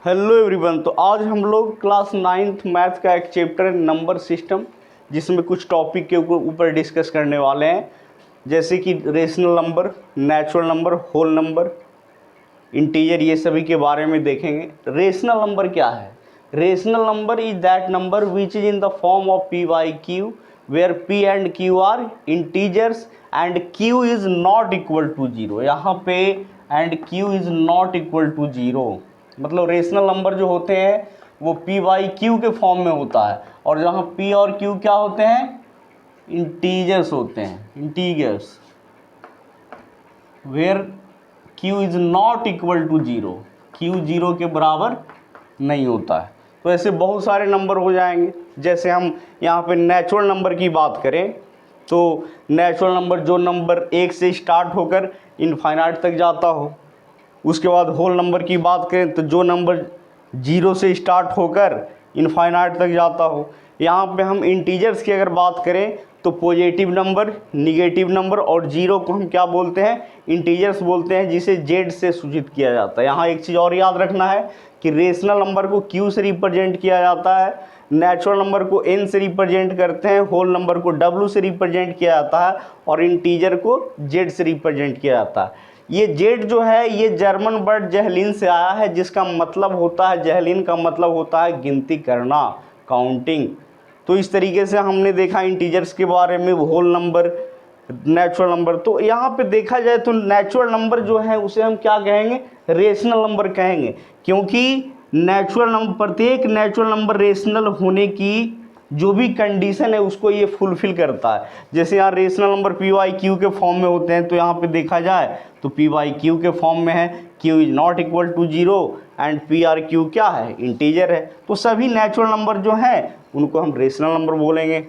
Hello everyone. तो आज हम लोग क्लास 9th मैथ का एक चैप्टर है नंबर सिस्टम, जिसमें कुछ टॉपिक के ऊपर डिस्कस करने वाले हैं, जैसे कि rational number, natural number, whole number, integer, ये सभी के बारे में देखेंगे। रेशनल नंबर क्या है? Rational number is that number which is in the form of P by Q, where P and Q are integers and Q is not equal to zero. यहाँ पे and Q is not equal to zero, मतलब rational number जो होते हैं वो P by Q के form में होता है, और जहाँ पी और क्यू क्या होते हैं? इंटीजर्स होते हैं, integers, where Q is not equal to zero, Q zero के बराबर नहीं होता है। तो ऐसे बहुत सारे नंबर हो जाएंगे। जैसे हम यहाँ पे नेचुरल नंबर की बात करें तो नेचुरल नंबर जो नंबर 1 से स्टार्ट होकर इनफाइनाइट तक जाता हो। उसके बाद होल नंबर की बात करें तो जो नंबर 0 से स्टार्ट होकर इनफाइनाइट तक जाता हो। यहाँ पे हम इंटीजर्स की अगर बात करें तो पॉजिटिव नंबर, निगेटिव नंबर और जीरो को हम क्या बोलते हैं? इंटीजर्स बोलते हैं, जिसे जेड से सूचित किया जाता है। यहाँ एक चीज़ और याद रखना है कि रेशनल नंबर को क्यू से रिप्रेजेंट किया जाता है, नेचुरल नंबर को एन से रिप्रेजेंट करते हैं, होल नंबर को डब्ल्यू से रिप्रेजेंट किया जाता है और इंटीजर को जेड से रिप्रेजेंट किया जाता है। ये जेड जो है ये जर्मन वर्ड जहलिन से आया है, जिसका मतलब होता है, जहलिन का मतलब होता है गिनती करना, काउंटिंग। तो इस तरीके से हमने देखा इंटीजर्स के बारे में, होल नंबर, नेचुरल नंबर। तो यहाँ पे देखा जाए तो नेचुरल नंबर जो है उसे हम क्या कहेंगे? रेशनल नंबर कहेंगे, क्योंकि नेचुरल नंबर, प्रत्येक नेचुरल नंबर रेशनल होने की जो भी कंडीशन है उसको ये फुलफिल करता है। जैसे यहाँ rational number P by Q के फॉर्म में होते हैं, तो यहाँ पे देखा जाए तो पी वाई क्यू के फॉर्म में है, Q is not equal to zero and P or Q क्या है? इंटीजर है। तो सभी नेचुरल नंबर जो हैं उनको हम रेशनल नंबर बोलेंगे।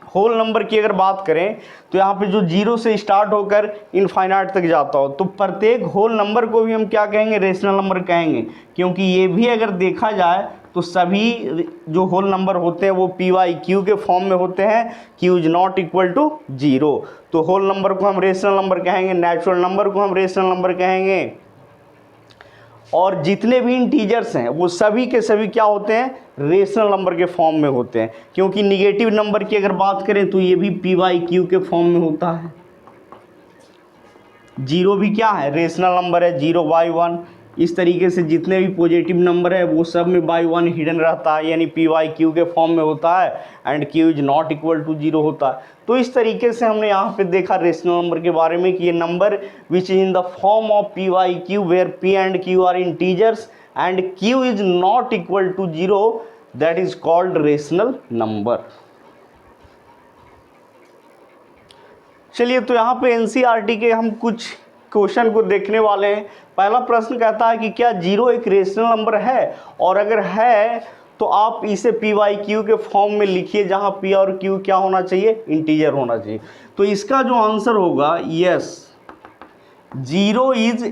होल नंबर की अगर बात करें तो यहाँ पे जो 0 से स्टार्ट होकर इनफाइनाइट तक जाता हो, तो प्रत्येक होल नंबर को भी हम क्या कहेंगे? रेशनल नंबर कहेंगे, क्योंकि ये भी अगर देखा जाए तो सभी जो होल नंबर होते हैं वो पी वाई क्यू के फॉर्म में होते हैं, Q is not equal to zero. तो होल नंबर को हम रेशनल नंबर कहेंगे, नेचुरल नंबर को हम रेशनल नंबर कहेंगे, और जितने भी इंटीजर्स हैं वो सभी के सभी क्या होते हैं? रेशनल नंबर के फॉर्म में होते हैं। क्योंकि निगेटिव नंबर की अगर बात करें तो ये भी पी वाई क्यू के फॉर्म में होता है। जीरो भी क्या है? रेशनल नंबर है, 0 बाई 1। इस तरीके से जितने भी पॉजिटिव नंबर है वो सब में बाई 1 हिडन रहता है, यानी पी वाई क्यू के फॉर्म में होता है and Q is not equal to zero होता है। तो इस तरीके से हमने यहाँ पे देखा रेशनल नंबर के बारे में कि ये number which is in the form of P by Q, where P and Q are integers and Q is not equal to zero, that is called rational number. चलिए, तो यहाँ पे एनसीईआरटी के हम कुछ क्वेश्चन को देखने वाले हैं। पहला प्रश्न कहता है कि क्या जीरो एक रेशनल नंबर है, और अगर है तो आप इसे पी वाई क्यू के फॉर्म में लिखिए, जहाँ पी और क्यू क्या होना चाहिए? इंटीजर होना चाहिए। तो इसका जो आंसर होगा, yes, zero is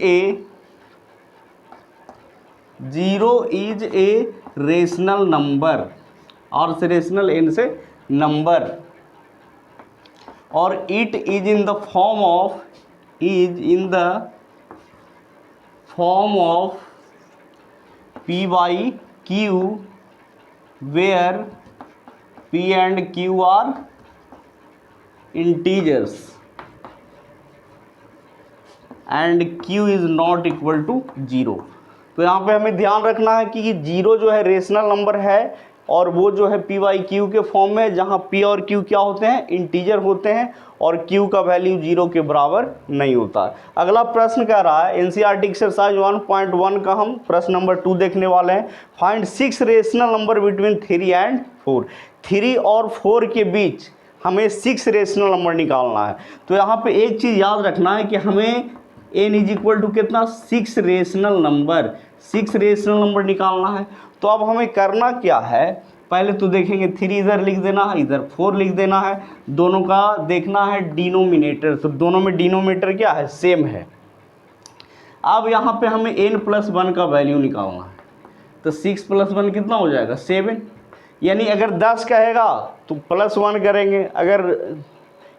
a rational number, R से रेशनल, एन से नंबर, और it is in the form of P by Q, where P and Q are integers and Q is not equal to zero. तो यहाँ पे हमें ध्यान रखना है कि जीरो जो है रेशनल नंबर है, और वो जो है पी वाई क्यू के फॉर्म में, जहाँ पी और क्यू क्या होते हैं? इंटीजर होते हैं, और क्यू का वैल्यू जीरो के बराबर नहीं होता। अगला प्रश्न कह रहा है, एनसीईआरटी एक्सरसाइज 1.1 का हम प्रश्न नंबर 2 देखने वाले हैं। Find 6 rational number between 3 and 4। 3 और 4 के बीच हमें 6 रेशनल नंबर निकालना है। तो यहाँ पे एक चीज़ याद रखना है कि हमें n इज इक्वल टू कितना? 6 रेशनल नंबर, 6 रेशनल नंबर निकालना है। तो अब हमें करना क्या है? पहले तो देखेंगे 3 इधर लिख देना है, इधर 4 लिख देना है, दोनों का देखना है डिनोमिनेटर। तो दोनों में डिनोमिनेटर क्या है? सेम है। अब यहाँ पे हमें n+1 का वैल्यू निकालना है। तो 6 + 1 कितना हो जाएगा? 7। यानी अगर 10 कहेगा तो +1 करेंगे, अगर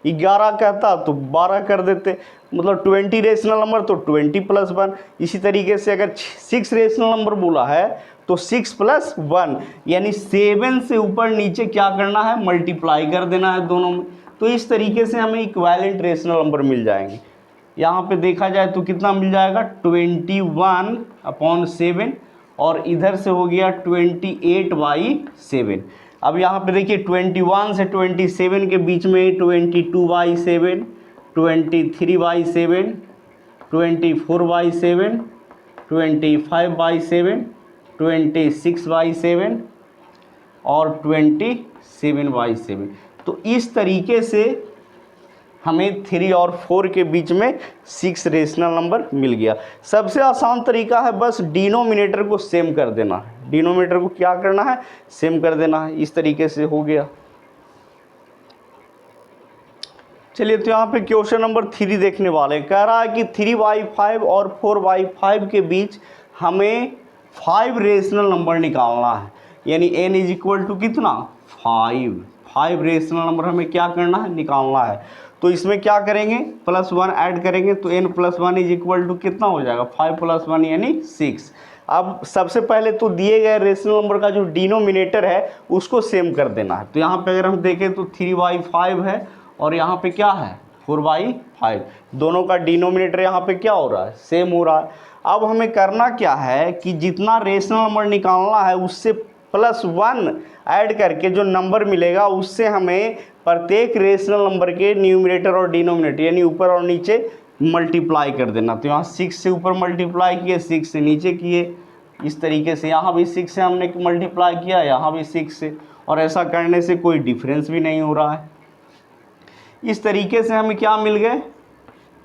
11 कहता तो 12 कर देते, मतलब 20 रेशनल नंबर तो 20 + 1। इसी तरीके से अगर 6 रेशनल नंबर बोला है तो 6 + 1, यानी 7 से ऊपर नीचे क्या करना है, मल्टीप्लाई कर देना है दोनों में। तो इस तरीके से हमें इक्विवेलेंट रेशनल नंबर मिल जाएंगे। यहाँ पे देखा जाए तो कितना मिल जाएगा, 21/7, और इधर से हो गया 28/7। अब यहाँ पे देखिए 21 से 27 के बीच में 22/7, 23/7, 24/7, 25/7, 26/7 और 27/7। तो इस तरीके से हमें 3 और 4 के बीच में 6 रेशनल नंबर मिल गया। सबसे आसान तरीका है बस डिनोमिनेटर को सेम कर देना है। डिनोमिनेटर को क्या करना है, सेम कर देना है। इस तरीके से हो गया। चलिए तो यहाँ पे क्वेश्चन नंबर 3 देखने वाले हैं। कह रहा है कि 3/5 और 4/5 के बीच हमें 5 रेशनल नंबर निकालना है, यानी n = कितना, 5 रेशनल नंबर हमें क्या करना है, निकालना है। तो इसमें क्या करेंगे, +1 ऐड करेंगे तो n + 1 = कितना हो जाएगा, 5 + 1 यानी 6। अब सबसे पहले तो दिए गए रेशनल नंबर का जो डिनोमिनेटर है उसको सेम कर देना है। तो यहाँ पे अगर हम देखें तो 3/5 है और यहाँ पे क्या है, 4/5। दोनों का डिनोमिनेटर यहाँ पे क्या हो रहा है, सेम हो रहा है। अब हमें करना क्या है कि जितना रेशनल नंबर निकालना है उससे +1 ऐड करके जो नंबर मिलेगा उससे हमें प्रत्येक रेशनल नंबर के न्यूमरेटर और डिनोमिनेटर यानी ऊपर और नीचे मल्टीप्लाई कर देना। तो यहाँ 6 से ऊपर मल्टीप्लाई किए, 6 से नीचे किए। इस तरीके से यहाँ भी 6 से हमने मल्टीप्लाई किया, यहाँ भी 6 से, और ऐसा करने से कोई डिफरेंस भी नहीं हो रहा है। इस तरीके से हमें क्या मिल गए,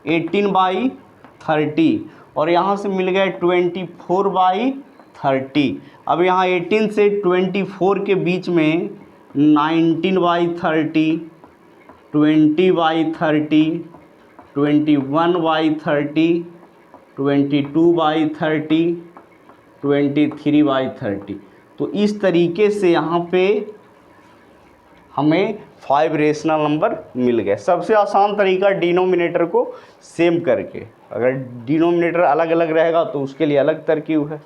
18/30, और यहाँ से मिल गए 24/30। अब यहाँ 18 से 24 के बीच में 19/30, 20/30, 21/30, 22/30, 23/30। तो इस तरीके से यहाँ पे हमें 5 रेशनल नंबर मिल गए। सबसे आसान तरीका डिनोमिनेटर को सेम करके, अगर डिनोमिनेटर अलग अलग रहेगा तो उसके लिए अलग तरकीब है।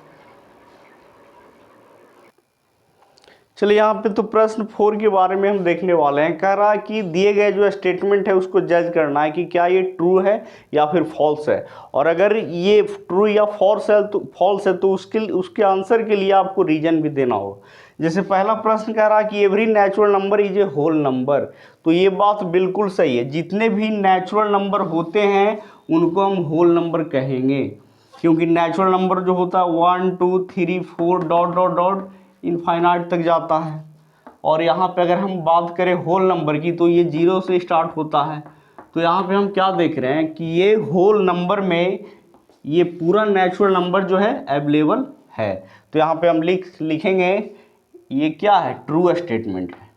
चलिए यहाँ पे तो प्रश्न 4 के बारे में हम देखने वाले हैं। कह रहा है कि दिए गए जो स्टेटमेंट है उसको जज करना है कि क्या ये ट्रू है या फिर फॉल्स है, और अगर ये ट्रू या फॉल्स है तो उसके आंसर के लिए आपको रीजन भी देना होगा। जैसे पहला प्रश्न कह रहा है कि every natural number is a whole number, तो ये बात बिल्कुल सही है। जितने भी नेचुरल नंबर होते हैं उनको हम होल नंबर कहेंगे, क्योंकि नेचुरल नंबर जो होता है 1 2 3 4 डॉट डॉट डॉट इनफाइनाइट तक जाता है। और यहाँ पे अगर हम बात करें होल नंबर की तो ये 0 से स्टार्ट होता है। तो यहाँ पे हम क्या देख रहे हैं कि ये होल नंबर में ये पूरा नेचुरल नंबर जो है अवेलेबल है। तो यहाँ पे हम लिखेंगे ये क्या है, ट्रू स्टेटमेंट है।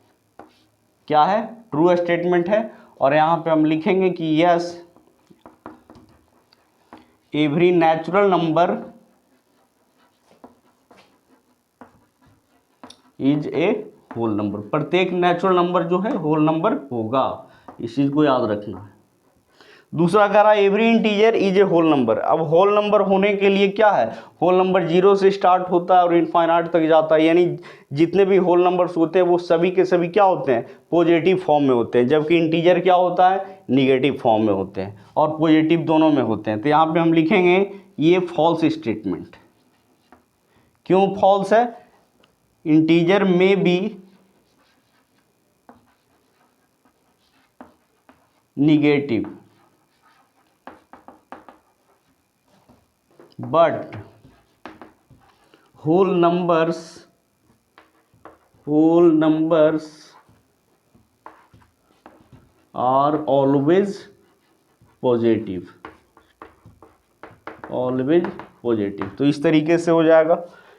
क्या है, ट्रू स्टेटमेंट है। और यहाँ पे हम लिखेंगे कि yes every natural number is a whole number, प्रत्येक नेचुरल नंबर जो है होल नंबर होगा, इस चीज को याद रखना है। दूसरा कह रहा है every integer is a whole number. अब होल नंबर होने के लिए क्या है, होल नंबर 0 से स्टार्ट होता है और इनफाइनाइट तक जाता है, यानी जितने भी होल नंबर्स होते हैं वो सभी के सभी क्या होते हैं, पॉजिटिव फॉर्म में होते हैं, जबकि इंटीजर क्या होता है, निगेटिव फॉर्म में होते हैं, और पॉजिटिव दोनों में होते हैं। तो यहाँ पे हम लिखेंगे ये फॉल्स स्टेटमेंट। क्यों फॉल्स है, इंटीजर में B negative but whole numbers are always positive, तो इस तरीके से हो जाएगा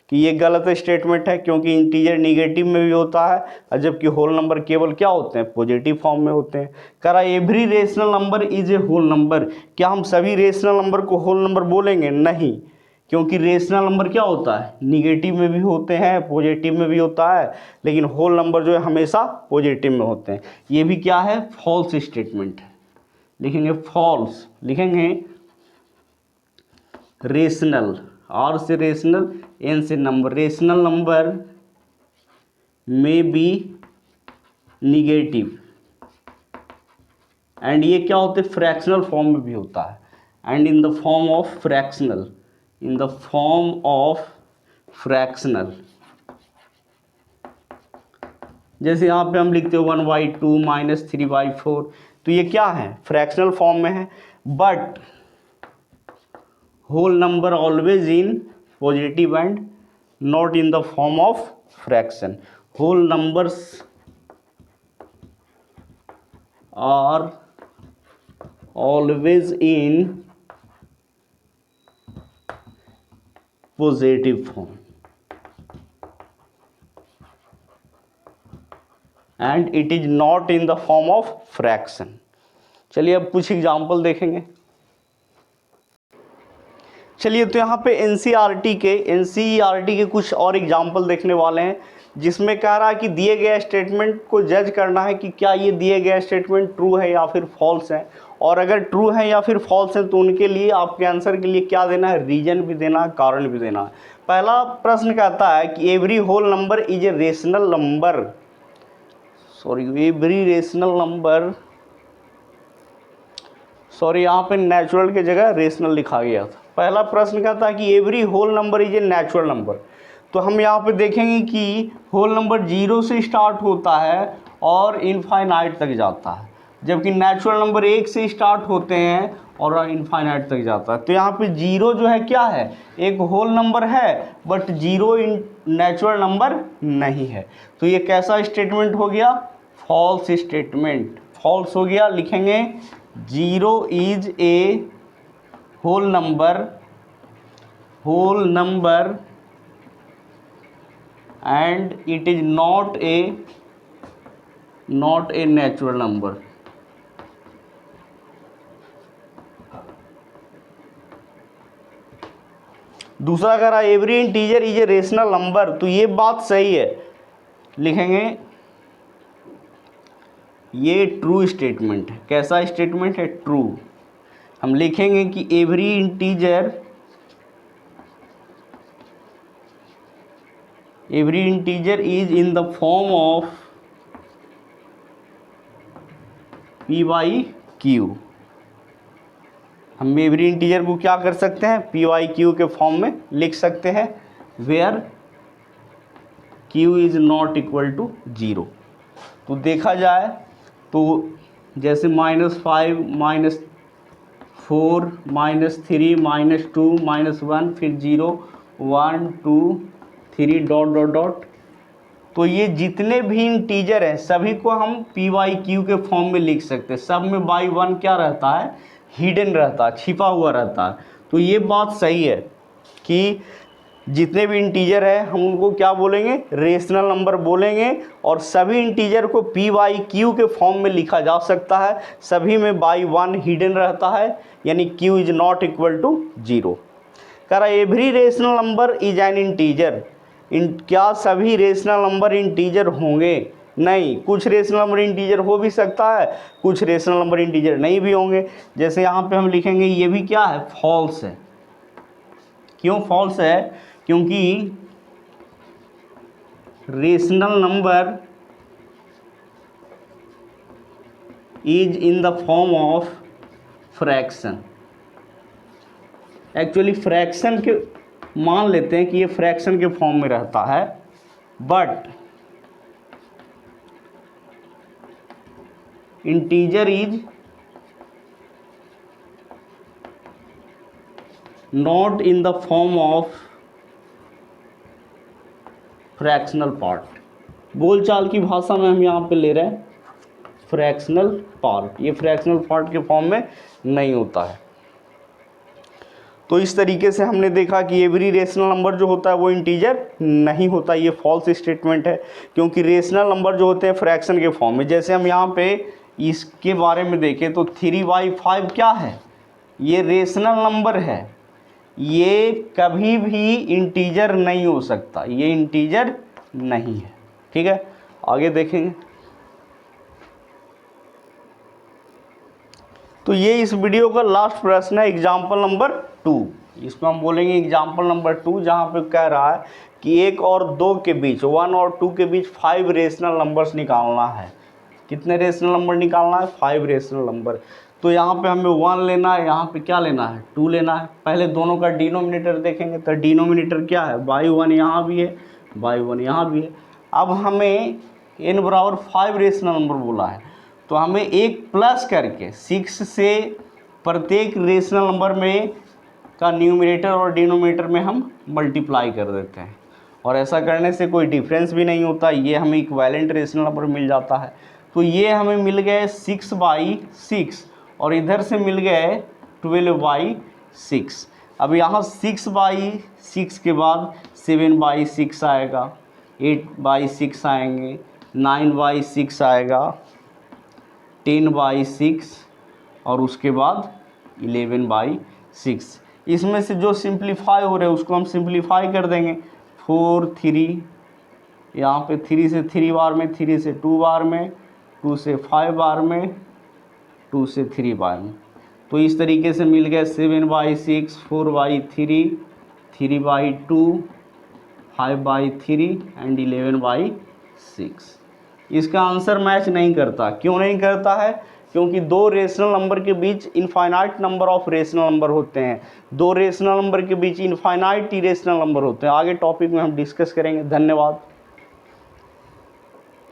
कि ये गलत स्टेटमेंट है, क्योंकि इंटीजर निगेटिव में भी होता है और जबकि होल नंबर केवल क्या होते हैं, पॉजिटिव फॉर्म में होते हैं। कह रहा है every rational number is a whole number. क्या हम सभी रेशनल नंबर को होल नंबर बोलेंगे, नहीं, क्योंकि रेशनल नंबर क्या होता है, निगेटिव में भी होते हैं, पॉजिटिव में भी होता है, लेकिन होल नंबर जो है हमेशा पॉजिटिव में होते हैं। ये भी क्या है, फॉल्स स्टेटमेंट है। लिखेंगे फॉल्स, लिखेंगे रेशनल, आर से रेशनल, एन से नंबर, रेशनल नंबर में बी निगेटिव, एंड ये क्या होते हैं, फ्रैक्शनल फॉर्म में भी होता है, and in the form of fractional, in the form of fractional. जैसे यहाँ पे हम लिखते हो 1/2 - 3/4, तो ये क्या है, फ्रैक्शनल फॉर्म में है, but whole number always in positive and not in the form of fraction. Whole numbers are always in positive form and it is not in the form of fraction। चलिए अब कुछ example देखेंगे। चलिए तो यहाँ पे एनसीईआरटी के कुछ और एग्जाम्पल देखने वाले हैं, जिसमें कह रहा है कि दिए गए स्टेटमेंट को जज करना है कि क्या ये दिए गए स्टेटमेंट ट्रू है या फिर फॉल्स है, और अगर ट्रू है या फिर फॉल्स है तो उनके लिए आपके आंसर के लिए क्या देना है, रीजन भी देना है, कारण भी देना है। पहला प्रश्न कहता है कि every whole number is a rational number, every rational number, यहाँ पे नेचुरल की जगह रेशनल लिखा गया था। पहला प्रश्न कहता है कि every whole number is a natural number, तो हम यहाँ पे देखेंगे कि होल नंबर 0 से स्टार्ट होता है और इनफाइनाइट तक जाता है, जबकि नेचुरल नंबर 1 से स्टार्ट होते हैं और इनफाइनाइट तक जाता है। तो यहाँ पे 0 जो है क्या है, एक होल नंबर है, बट 0 नेचुरल नंबर नहीं है। तो ये कैसा स्टेटमेंट हो गया, फॉल्स स्टेटमेंट, फॉल्स हो गया। लिखेंगे 0 is a whole number and it is not a natural number। दूसरा कह रहा है every integer is a rational number, तो ये बात सही है। लिखेंगे ये ट्रू स्टेटमेंट है। कैसा स्टेटमेंट है, ट्रू। हम लिखेंगे कि every integer is in the form of p/q। हम एवरी इंटीजर को क्या कर सकते हैं, p/q के फॉर्म में लिख सकते हैं, where q is not equal to 0। तो देखा जाए तो जैसे -5 -4 -3 -2 -1 फिर 0 1 2 3 ... तो ये जितने भी इंटीजर हैं सभी को हम p/q के फॉर्म में लिख सकते हैं। सब में बाई 1 क्या रहता है, हिडन रहता है, छिपा हुआ रहता है। तो ये बात सही है कि जितने भी इंटीजर है हम उनको क्या बोलेंगे, रेशनल नंबर बोलेंगे, और सभी इंटीजर को p/q के फॉर्म में लिखा जा सकता है। सभी में बाई 1 हिडन रहता है, यानी q is not equal to 0। कह रहा every rational number is an integer, क्या सभी रेशनल नंबर इंटीजर होंगे, नहीं। कुछ रेशनल नंबर इंटीजर हो भी सकता है, कुछ रेशनल नंबर इंटीजर नहीं भी होंगे। जैसे यहाँ पे हम लिखेंगे ये भी क्या है, फॉल्स है। क्यों फॉल्स है, क्योंकि rational number is in the form of fraction. Actually fraction के मान लेते हैं कि ये फ्रैक्शन के फॉर्म में रहता है, but integer is not in the form of fractional part. बोलचाल की भाषा में हम यहाँ पे ले रहे हैं फ्रैक्शनल पार्ट, ये फ्रैक्शनल पार्ट के फॉर्म में नहीं होता है। तो इस तरीके से हमने देखा कि एवरी रेशनल नंबर जो होता है वो इंटीजर नहीं होता, ये फॉल्स स्टेटमेंट है, क्योंकि रेशनल नंबर जो होते हैं फ्रैक्शन के फॉर्म में। जैसे हम यहाँ पे इसके बारे में देखें तो 3/5 क्या है, ये रेशनल नंबर है, ये कभी भी इंटीजर नहीं हो सकता, ये इंटीजर नहीं है। ठीक है, आगे देखेंगे। तो ये इस वीडियो का लास्ट प्रश्न है, एग्जाम्पल नंबर 2। इसको हम बोलेंगे एग्जाम्पल नंबर 2, जहाँ पे कह रहा है कि 1 और 2 के बीच, 1 और 2 के बीच 5 रेशनल नंबर्स निकालना है। कितने रेशनल नंबर निकालना है? 5 रेशनल नंबर। तो यहाँ पे हमें 1 लेना है, यहाँ पे क्या लेना है? 2 लेना है। पहले दोनों का डिनोमिनेटर देखेंगे, तो डिनोमिनेटर क्या है? बाई 1 यहाँ भी है, बाई 1 यहाँ भी है। अब हमें n बराबर 5 रेशनल नंबर बोला है, तो हमें एक प्लस करके 6 से प्रत्येक रेशनल नंबर में का न्यूमरेटर और डिनोमिनेटर में हम मल्टीप्लाई कर देते हैं, और ऐसा करने से कोई डिफरेंस भी नहीं होता, ये हमें इक्विवेलेंट रेशनल नंबर मिल जाता है। तो ये हमें मिल गए 6/6 और इधर से मिल गए 12/6। अब यहाँ 6/6 के बाद 7/6 आएगा, 8/6 आएंगे, 9/6 आएगा, 10/6 और उसके बाद 11/6। इसमें से जो सिंप्लीफाई हो रहे हैं उसको हम सिंप्लीफाई कर देंगे। 4 3, यहाँ पे 3 से 3 बार में, 3 से 2 बार में, 2 से 5 बार में, 2 से 3 बार में। तो इस तरीके से मिल गया 7/6, 4/3, 3/2, 5/3 एंड 11/6। इसका आंसर मैच नहीं करता। क्यों नहीं करता है? क्योंकि दो रेशनल नंबर के बीच infinite number of rational number होते हैं, दो रेशनल नंबर के बीच इनफाइनाइट इरेशनल नंबर होते हैं। आगे टॉपिक में हम डिस्कस करेंगे। धन्यवाद।